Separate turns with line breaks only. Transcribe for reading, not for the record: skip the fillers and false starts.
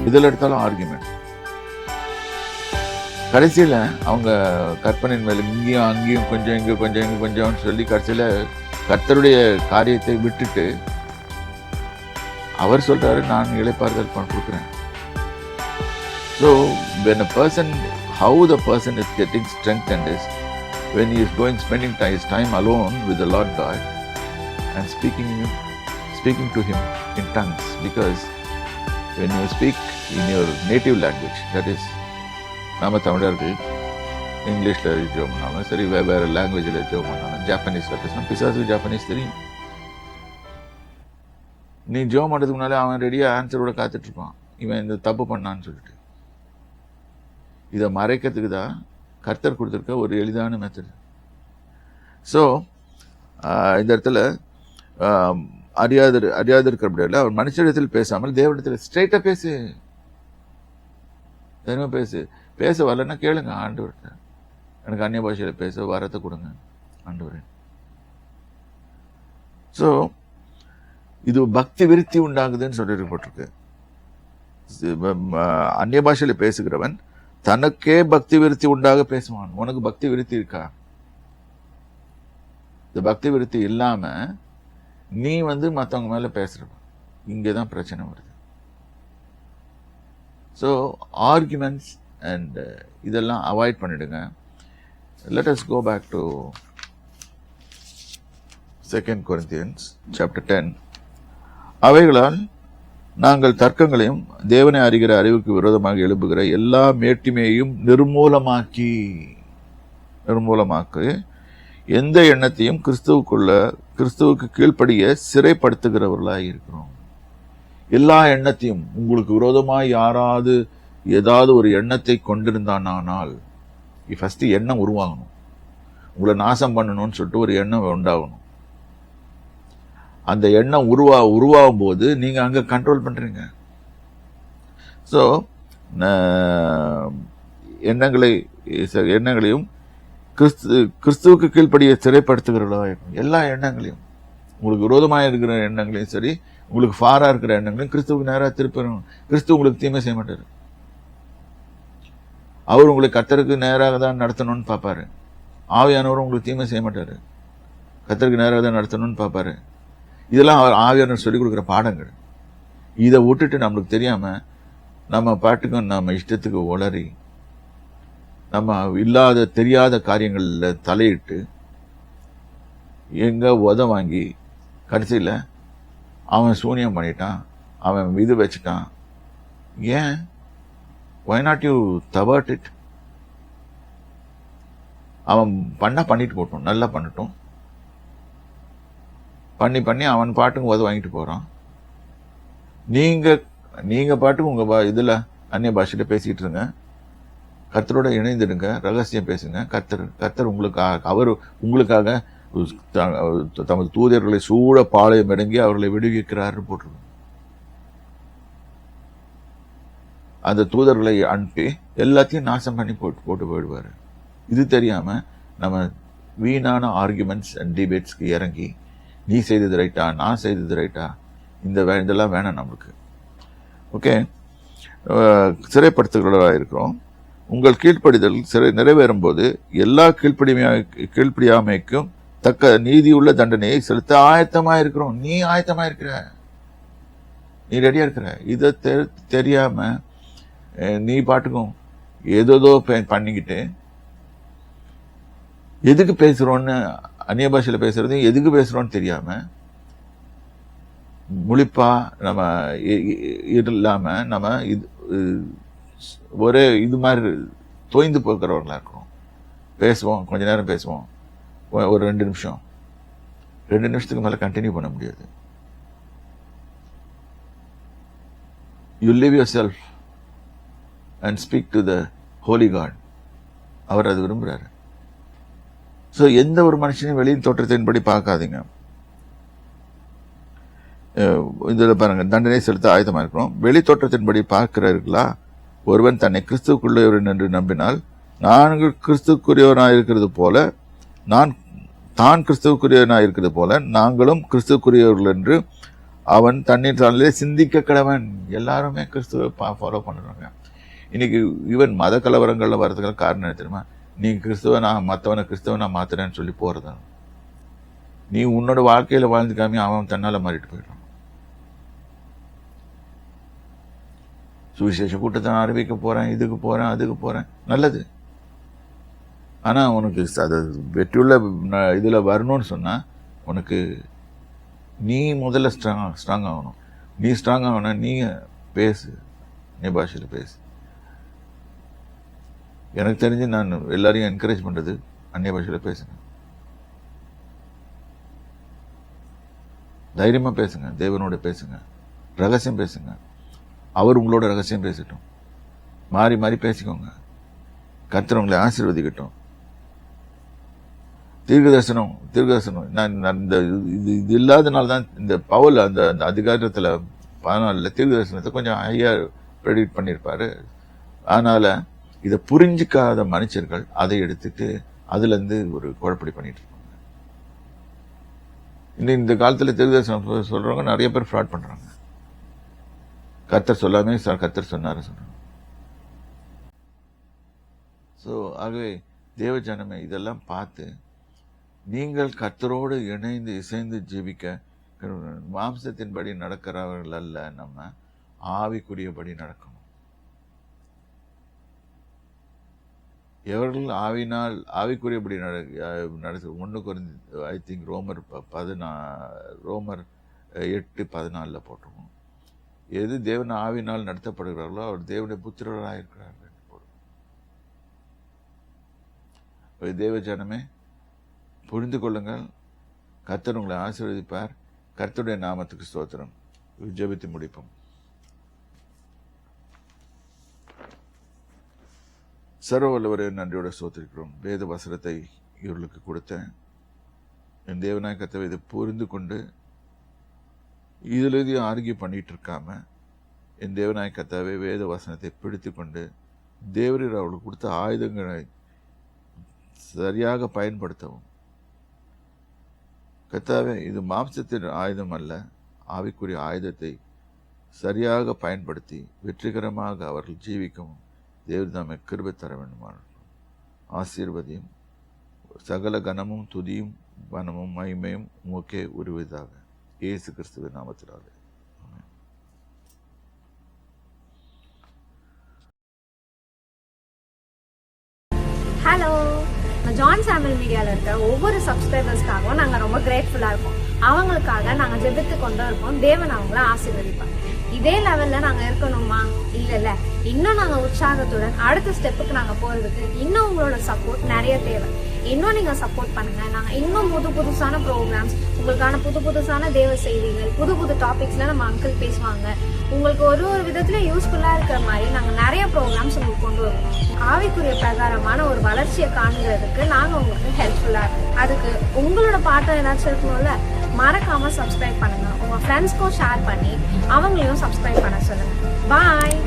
இதில் எடுத்தாலும் ஆர்குமெண்ட். கடைசியில் அவங்க கற்பனையின் மேலே இங்கேயும் அங்கேயும் கொஞ்சம் இங்கே கொஞ்சம் இங்கே கொஞ்சம்னு சொல்லி கடைசியில் கர்த்தருடைய காரியத்தை விட்டுட்டு அவர் சொல்றாரு, நான் இளைப்பாறுதல் கொடுக்குறேன். So when a person, how the person is getting strengthened is when he is spending his time alone with the Lord God and speaking to him in tongues, because when you speak in your native language, that is நாம தமிழர்கள் இங்கிலீஷில் ஜோம் பண்ணாலும் சரி, வேறு லாங்குவேஜில் ஜோம் பண்ணாலும், ஜாப்பனீஸ் கற்றுனா பிசாசுக்கு ஜாப்பனீஸ் தெரியும். நீ ஜோம் பண்ணுறதுக்கு முன்னாலே அவன் ரெடியாக ஆன்சரோட காத்துட்ருப்பான், இவன் இந்த தப்பு பண்ணான்னு சொல்லிட்டு. இதை மறைக்கிறதுக்கு தான் கர்த்தர் கொடுத்துருக்க ஒரு எளிதான மெத்தட். ஸோ இந்த இடத்துல அறியாத இருக்கிற அவர் மனுஷரிடத்தில் பேசாமல் தேவனிடத்தில் ஸ்ட்ரெயிட்டாக பேசு, தெரியுமா பேச வரலன்னா கேளுங்க ஆண்டவர்கிட்ட, எனக்கு அந்நிய பாஷையில் பேச வரத்தை கொடுங்க ஆண்டவர். ஸோ இது பக்தி விருத்தி உண்டாகுதுன்னு சொல்லிட்டு அந்நிய பாஷையில பேசுகிறவன் தனக்கே பக்தி விருத்தி உண்டாக பேசுவான். உனக்கு பக்தி விருத்தி இருக்கா? இந்த பக்தி விருத்தி இல்லாம நீ மற்றவங்க மேல பேசுற, இங்கதான் பிரச்சனை வருது. ஸோ ஆர்குமெண்ட்ஸ் அண்ட் இதெல்லாம் அவாய்ட் பண்ணிடுங்க. Let us go back to 2 Corinthians chapter 10. அவைகளால் நாங்கள் தர்க்கங்களையும் தேவனை அறிகிற அறிவுக்கு விரோதமாக எழுப்புகிற எல்லா மேட்டிமையையும் நிர்மூலமாக்கி எந்த எண்ணத்தையும் கிறிஸ்துவுக்கு கீழ்ப்படிய சிறைப்படுத்துகிறவர்களாக இருக்கிறோம். எல்லா எண்ணத்தையும், உங்களுக்கு விரோதமாய் யாராவது ஏதாவது ஒரு எண்ணத்தை கொண்டிருந்தானால் ஃபர்ஸ்ட் எண்ணம் உருவாகணும். உங்களை நாசம் பண்ணணும்னு சொல்லிட்டு ஒரு எண்ணம் உண்டாகணும். அந்த எண்ணம் உருவாகும் போது நீங்க அங்க கண்ட்ரோல் பண்றீங்க. ஸோ எண்ணங்களையும் கிறிஸ்துவுக்கு கீழ்ப்படிய சிறைப்படுத்துகிறதா இருக்கும். எல்லா எண்ணங்களையும், உங்களுக்கு விரோதமாக இருக்கிற எண்ணங்களையும் சரி, உங்களுக்கு ஃபாரா இருக்கிற எண்ணங்களையும் கிறிஸ்துவுக்கு நேராக திருப்பணும். கிறிஸ்து உங்களுக்கு தீமை செய்ய மாட்டாரு. அவர் உங்களை கர்த்தருக்கு நேராக தான் நடத்தணும்னு பார்ப்பாரு. ஆவியானவரும் உங்களுக்கு தீமை செய்ய மாட்டாரு, கர்த்தருக்கு நேராக தான் நடத்தணும்னு பார்ப்பாரு. இதெல்லாம் அவர் ஆவியானவர் சொல்லிக் கொடுக்குற பாடங்கள். இதை விட்டுட்டு நம்மளுக்கு தெரியாம நம்ம பாட்டுக்கும் நம்ம இஷ்டத்துக்கு உளறி நம்ம இல்லாத தெரியாத காரியங்கள்ல தலையிட்டு எங்க வாங்கி கடைசியில் அவன் சூனியம் பண்ணிட்டான், அவன் இது வச்சுட்டான். ஏன்? why not you thwart it? அவன் பண்ணிட்டு போட்டோம், நல்லா பண்ணட்டும். பண்ணி அவன் பாட்டுக்கு வாங்கிட்டு போறான். நீங்க பாட்டுக்கு உங்க இதுல அந்நிய பாஷையில பேசிட்டு இருங்க, கர்த்தரோட இணைந்துடுங்க, ரகசியம் பேசுங்க. கர்த்தர் உங்களுக்காக தமது தூதர்களை சூழ பாளையம் இறங்கி அவர்களை விடுவிக்கிறார் போட்டிருக்கோம். அந்த தூதர்களை அனுப்பி எல்லாத்தையும் நாசம் பண்ணி போட்டு போயிடுவாரு. இது தெரியாம நம்ம வீணான ஆர்குமெண்ட்ஸ் அண்ட் டிபேட்ஸ்க்கு இறங்கி நீ செய்தது ரைட்டா, நான் செய்தது ரைட்டா, இதெல்லாம் வேணாம் நம்மளுக்கு. ஓகே, சிறைப்படுத்துகிறவர்களாக இருக்கிறோம். உங்கள் கீழ்ப்படிதல் நிறைவேறும் போது எல்லா கீழ்ப்படியாமைக்கும் தக்க நீதியுள்ள தண்டனையை செலுத்த ஆயத்தமா இருக்கிறோம். நீ ஆயத்தமா இருக்கிற, நீ ரெடியா இருக்கிற. இதை தெரியாம நீ பாட்டுக்கும் ஏதோ பண்ணிக்கிட்டு எதுக்கு பேசுறோன்னு, அந்நிய பாஷையில பேசுறது எதுக்கு பேசுறோன்னு தெரியாம முழிப்பா நம்ம இல்லாம நம்ம ஒரே இது மாதிரி தோய்ந்து போகிறவர்களா இருக்கிறோம். பேசுவோம், கொஞ்ச நேரம் பேசுவோம், ஒரு 2 நிமிஷத்துக்கு மேல கண்டினியூ பண்ண முடியாது. You live yourself and speak to the holy God. அவர் அது விரும்புறாரு. ஸோ எந்த ஒரு மனுஷனையும் வெளியின் தோற்றத்தின்படி பார்க்காதீங்க. இதில் பாருங்க, தண்டனை செலுத்த ஆயுதமா இருக்கிறோம். வெளி தோற்றத்தின்படி பார்க்கிறார்களா? ஒருவன் தன்னை கிறிஸ்துக்குரியவன் என்று நம்பினால் நாங்கள் கிறிஸ்துக்குரியவனாக இருக்கிறது போல தான் கிறிஸ்துக்குரியவனாக இருக்கிறது போல நாங்களும் கிறிஸ்துக்குரியவர்கள் என்று அவன் தண்ணீர் சாலையிலே சிந்திக்க கடவன். எல்லாருமே கிறிஸ்துவை ஃபாலோ பண்ணுறாங்க. இன்னைக்கு ஈவன் மத கலவரங்களில் வர்றதுக்கு காரணம் என்ன தெரியுமா? நீ கிறிஸ்துவ நான் மற்றவனை கிறிஸ்தவ நான் மாத்துறேன்னு சொல்லி போறது. நீ உன்னோட வாழ்க்கையில வாழ்ந்துக்காம அவன் தன்னால மாறிட்டு போயிடுறான். சுவிசேஷ கூட்டத்தை அறிவிக்க போறேன், இதுக்கு போறேன், அதுக்கு போறேன், நல்லது. ஆனா உனக்கு அது வெற்றியுள்ள இதுல வரணும்னு சொன்னா உனக்கு நீ முதல்ல ஸ்ட்ராங் ஆகணும். நீ ஸ்ட்ராங் ஆகணும், நீ பேசு, நீ பாஷையில பேசு. எனக்கு தெரிஞ்சு நான் எல்லாரையும் என்கரேஜ் பண்றது அந்நிய பாஷையில பேசுங்க, தைரியமா பேசுங்க, தேவனோட பேசுங்க, ரகசியம் பேசுங்க. அவர் உங்களோட ரகசியம் பேசட்டும். மாறி மாறி பேசிக்கோங்க. கர்த்தர் உங்களை ஆசீர்வதிக்கட்டும். தீர்க்கதரிசனம் நான் இது இல்லாதனால தான் இந்த பவுல் அந்த அதிகாரத்தில் 14 தீர்க்கதரிசனத்தை கொஞ்சம் ஹையா ப்ரெடிக்ட் பண்ணியிருப்பாரு. அதனால இதை புரிஞ்சிக்காத மனுஷர்கள் அதை எடுத்துட்டு அதுல இருந்து ஒரு குழப்படி பண்ணிட்டு இருப்பாங்க. இந்த காலத்துல தீர்க்கதரிசனம் சொல்றவங்க நிறைய பேர் ஃப்ராட் பண்றாங்க. கர்த்தர் சொல்லாமே கர்த்தர் சொன்னாரு சொல்றாங்க. ஸோ ஆகவே தேவ ஜனமே இதெல்லாம் பார்த்து நீங்கள் கர்த்தரோடு இணைந்து இசைந்து ஜீவிக்க, மாம்சத்தின்படி நடக்கிறவர்கள் அல்ல, நம்ம ஆவிக்குரியபடி நடக்கணும். எவர்கள் ஆவினால் ஆவிக்குரியபடி நடக்க 1 கொரிந்தியர் ஐ திங்க் ரோமர் 8:14 போட்டிருக்கோம். எது தேவன் ஆவினால் நடத்தப்படுகிறார்களோ அவர் தேவனுடைய புத்திரராக இருக்கிறார்கள். தேவ ஜனமே புரிந்து கொள்ளுங்கள். கர்த்தர் உங்களை ஆசீர்வதிப்பார். கர்த்தருடைய நாமத்துக்கு ஸ்தோத்திரம். ஜெபித்து முடிப்போம். சர்வ வல்லவரே, நன்றியோட ஸ்தோத்திரிக்கிறோம். வேத வசனத்தை இவர்களுக்கு கொடுத்தேன். என் தேவனாய் கர்த்தர் இதை புரிந்து கொண்டு இதுல எதையும் ஆர்கியூ பண்ணிட்டு இருக்காம என் தேவனாய் கர்த்தாவே வேத வசனத்தை பிடித்து கொண்டு தேவரீர் அவர்களுக்கு கொடுத்த ஆயுதங்களை சரியாக பயன்படுத்தவும். கர்த்தாவே, இது மாம்சத்தின் ஆயுதம் அல்ல, ஆவிக்குரிய ஆயுதத்தை சரியாக பயன்படுத்தி வெற்றிகரமாக அவர்கள் ஜீவிக்கவும் தேவர் தாமே கிருபை தர வேண்டுமான ஆசீர்வதியும். சகல கனமும் துதியும் வனமும் மகிமையும் உமக்கே உருவதாக இயேசு கிறிஸ்துவின் நாமத்தினாலே.
ஹலோ, ஜான் சாமுவேல் மீடியாவில் இருக்க ஒவ்வொரு சப்ஸ்கிரைபர்ஸ்க்காகவும் நாங்கள் ரொம்ப கிரேட்ஃபுல்லாக இருக்கோம். அவங்களுக்காக நாங்கள் ஜெபித்து கொண்டு இருக்கோம். தேவன் அவங்கள ஆசீர்வதிப்பாங்க. இதே லெவலில் நாங்கள் இருக்கணுமா? இல்லைல்ல, இன்னும் நாங்கள் உற்சாகத்துடன் அடுத்த ஸ்டெப்புக்கு நாங்கள் போகிறதுக்கு இன்னும் உங்களோட சப்போர்ட் நிறைய தேவை. இன்னும் நீங்கள் சப்போர்ட் பண்ணுங்க. நாங்கள் இன்னும் புதுசான ப்ரோக்ராம்ஸ், உங்களுக்கான புதுசான தேவ செய்திகள், புது டாபிக்ஸ்ல நம்ம அங்கிள் பேசுவாங்க. உங்களுக்கு ஒரு விதத்துல யூஸ்ஃபுல்லா இருக்கிற மாதிரி நாங்கள் நிறைய ப்ரோக்ராம்ஸ் உங்களுக்கு கொண்டு வருவோம். ஆவிக்குரிய பிரகாரமான ஒரு வளர்ச்சியை காணுறதுக்கு நாங்கள் உங்களுக்கு ஹெல்ப்ஃபுல்லா இருக்கும். அதுக்கு உங்களோட பாட்டம் ஏதாச்சும் இருக்கணும்ல, மறக்காம சப்ஸ்கிரைப் பண்ணுங்க. உங்க ஃப்ரெண்ட்ஸ்க்கும் ஷேர் பண்ணி அவங்களையும் சப்ஸ்கிரைப் பண்ண சொல்லுங்க. பாய்.